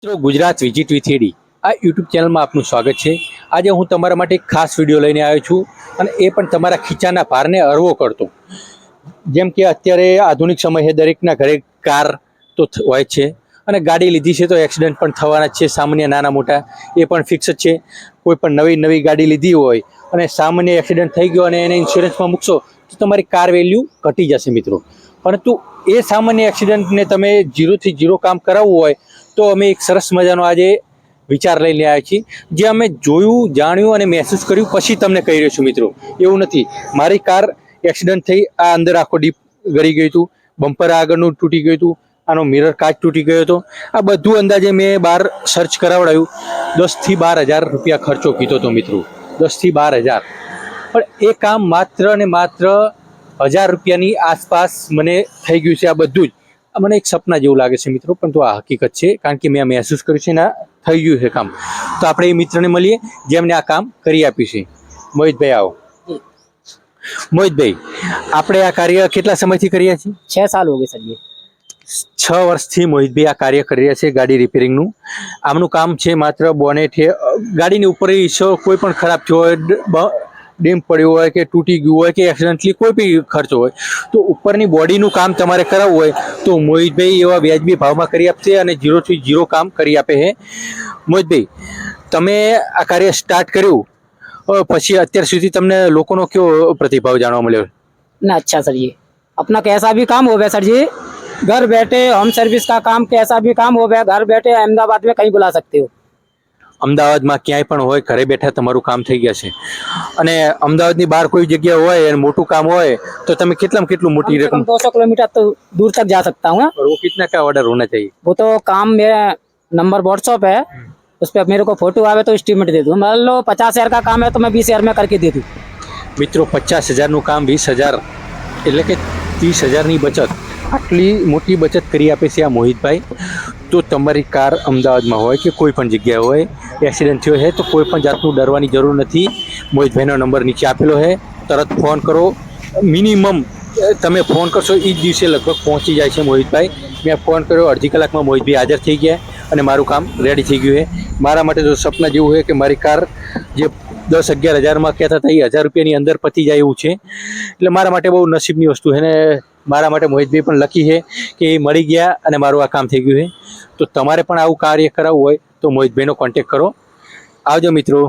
મિત્રો Gujarat visit with એડી આ YouTube ચેનલમાં આપનું સ્વાગત છે। આજે હું તમારા માટે એક ખાસ વિડીયો લઈને આવ્યો છું અને એ પણ તમારા ખીચાના ભારને હળવો કરતો। જેમ કે અત્યારે આધુનિક સમય છે, દરેકના ઘરે કાર તો હોય છે અને ગાડી લીધી છે તો એક્સિડન્ટ પણ થવાના જ છે, સામાન્ય નાના મોટા એ પણ ફિક્સ જ છે। કોઈ પણ નવી ગાડી લીધી હોય અને સામાન્ય એક્સિડન્ટ થઈ ગયો અને એને ઇન્સ્યોરન્સમાં મૂકશો તો તમારી કાર વેલ્યુ ઘટી જશે મિત્રો। પરંતુ એ સામાન્ય એક્સિડન્ટને તમે 0 થી 0 કામ કરાવવું હોય તો અમે એક સરસ મજાનો આજે વિચાર લઈને આવ્યા છીએ, જે અમે જોયું, જાણ્યું અને મહેસૂસ કર્યું પછી તમને કહી રહ્યો છું મિત્રો। એવું નથી, મારી કાર એક્સિડન્ટ થઈ, આ અંદર આખો ડીપ ગળી ગયું હતું, બમ્પર આગળનું તૂટી ગયું હતું, આનો મિરર કાચ તૂટી ગયો હતો। આ બધું અંદાજે મેં બહાર સર્ચ કરાવડાયું, 10 થી 12 હજાર રૂપિયા ખર્ચો કીધો હતો મિત્રો, 10 થી 12 હજાર। પણ એ કામ માત્ર ને માત્ર 1000 રૂપિયાની આસપાસ મને થઈ ગયું છે। આ બધું જ મને એક સપના જેવું લાગે છે મિત્રો, પરંતુ આ હકીકત છે, કારણ કે મેં મહેસૂસ કર્યું છે ને થઈ ગયું છે કામ। તો આપણે એ મિત્રને મળીએ જેમને આ કામ કરી આપ્યું છે। મોહિતભાઈ આવો। મોહિતભાઈ, આપણે આ કાર્ય કેટલા સમયથી કરીએ છીએ? 6 साल हो गए सर। ये 6 વર્ષથી મોહિતભાઈ આ કાર્ય કરી રહ્યા છે ગાડી રિપેરિંગનું। આમનું કામ છે માત્ર બોનેટ છે, ગાડીની ઉપર કોઈ પણ ખરાબ થયો હોય, ડીમ પડ્યું હોય કે તૂટી ગયું હોય કે એક્સિડન્ટલી કોઈ બી ખર્ચો હોય તો ઉપરની બોડીનું કામ તમારે કરાવવું હોય તો મોહિતભાઈ એવા વ્યાજબી ભાવમાં કરી આપશે અને 0 થી 0 કામ કરી આપે છે। મોહિતભાઈ, તમે આ કાર્ય સ્ટાર્ટ કર્યું પછી અત્યાર સુધી તમને લોકોનો કેવો પ્રતિભાવ જાણવા મળ્યો? ना अच्छा सर। ये अपना कैसा भी काम हो गया सर जी, घर बैठे होम सर्विस का काम, कैसा भी काम हो गया घर बैठे अहमदाबाद में कहीं बुला सकते हो। અમદાવાદમાં ક્યાંય પણ હોય, ઘરે બેઠા તમારું કામ થઈ ગયા છે। અને અમદાવાદની બહાર કોઈ જગ્યા હોય અને મોટું કામ હોય તો તમે કેટલામાં કેટલું મોટી રકમ? 200 किलोमीटर तो दूर तक जा सकता हूँ। और वो कितना का ऑर्डर होना चाहिए? वो तो काम मेरा नंबर व्हाट्सअप है, उस पर मेरे को फोटो आवे तो एस्टिमेट दे दूँ। मान लो 50,000 का काम है तो मैं 20,000 में करके दे दूँ। મિત્રો 50,000નું કામ 20,000 એટલે કે 30,000ની બચત, આટલી મોટી બચત કરી આપે છે આ મોહિતભાઈ। તો તમારી કાર અમદાવાદમાં હોય કે કોઈ પણ જગ્યાએ હોય, એક્સિડન્ટ થયો છે તો કોઈ પણ જાતનું ડરવાની જરૂર નથી। મોહિતભાઈનો નંબર નીચે આપેલો છે, તરત ફોન કરો। મિનિમમ તમે ફોન કરશો એ જ દિવસે લગભગ પહોંચી જાય છે મોહિતભાઈ। મેં ફોન કર્યો, અડધી કલાકમાં મોહિતભાઈ હાજર થઈ ગયા અને મારું કામ રેડી થઈ ગયું છે। મારા માટે તો સપના જેવું છે કે મારી કાર જે 10-11 હજારમાં કહેતા હતા એ 1000 રૂપિયાની અંદર પતી જાય એવું છે। એટલે મારા માટે બહુ નસીબની વસ્તુ છે ને મારા માટે મોહિતભાઈ પણ લકી છે કે એ મળી ગયા અને મારું આ કામ થઈ ગયું છે। તો તમારે પણ આવું કાર્ય કરાવવું હોય તો મોહિતભાઈનો કોન્ટેક્ટ કરો। આવજો મિત્રો।